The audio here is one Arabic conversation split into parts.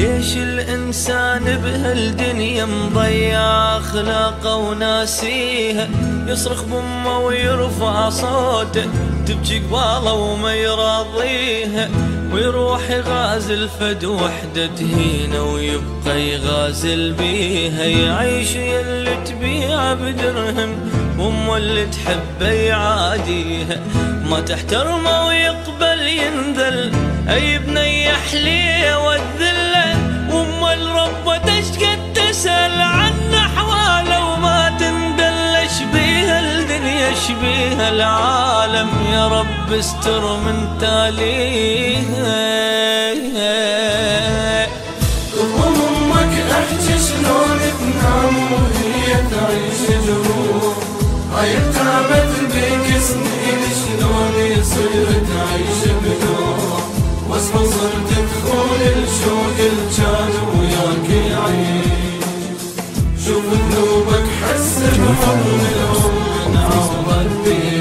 ليش الإنسان بهالدنيا مضيع أخلاقه وناسيها؟ يصرخ بأمه ويرفع صوته، تبكي قباله وما يراضيها، ويروح يغازل فد وحدة تهينه ويبقى يغازل بيها. يعيش يلي تبيع بدرهم وامه اللي تحبه يعاديها، ما تحترمه ويقبل ينذل، اي بني يحليه والذله، وامه الربة تشقد تسأل عن احواله وما تندلش بيها الدنيا شبيها العالم. يا رب استر من تاليها. تضم امك احكي شلون تنام وهي تعيش جروح، هاي تعبت بيك سنين شلون يصير تعيش بنوح، واصحى صرت تخون الشوق الجان وياك يعيش. شوف ذنوبك حس بحضن الام من عوضك بيش.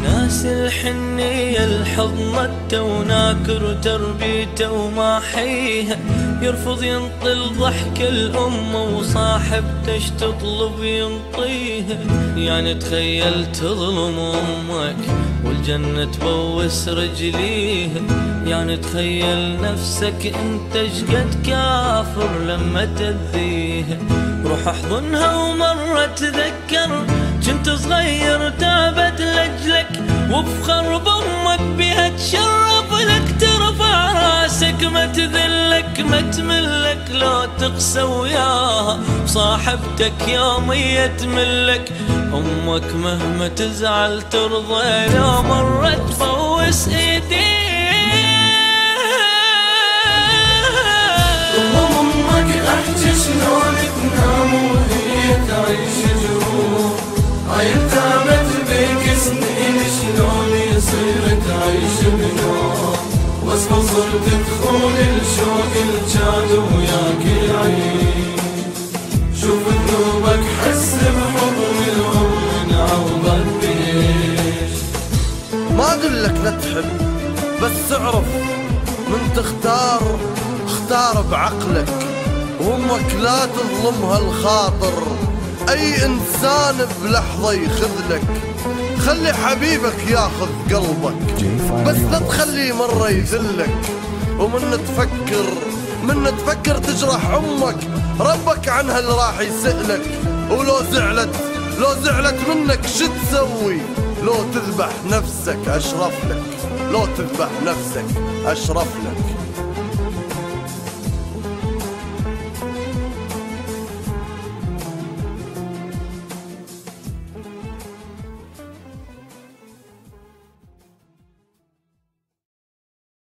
ناس الحنية الحضنته وناكر تربيته وماحيها، يرفض ينطل ضحك الأم وصاحبته اش تطلب ينطيها. يعني تخيل تظلم أمك والجنة تبوس رجليها، يعني تخيل نفسك انت شقد كافر لما تأذيها. روح احضنها ومرة تذكر كنت صغير تعبت لأجلك، وبفخر بأمك بها تشرف لك، ترفع راسك ما تذلك ما تملك، لو تقسى وياها صاحبتك يومية تملك. أمك مهما تزعل ترضى لو مرة تفوس ايديها. امك احكي شلون تنام وهي تعيش جروح، هاي تعبت بيك سنين شلون يصير تعيش بنوح، واصحى صرت تخون الشوق الجاد وياك يعيش. شوف ذنوبك حس بحضن الام من عوضك بيش. ما اقولك لا تحب، بس اعرف من تختار اختار بعقلك، وامك لا تظلمها الخاطر، اي انسان بلحظة يخذلك. خلي حبيبك ياخذ قلبك، بس لا تخليه مرة يذلك. ومن تفكر تجرح امك، ربك عنها اللي راح يسألك. ولو زعلت منك شو تسوي؟ لو تذبح نفسك اشرف لك، لو تذبح نفسك اشرف لك.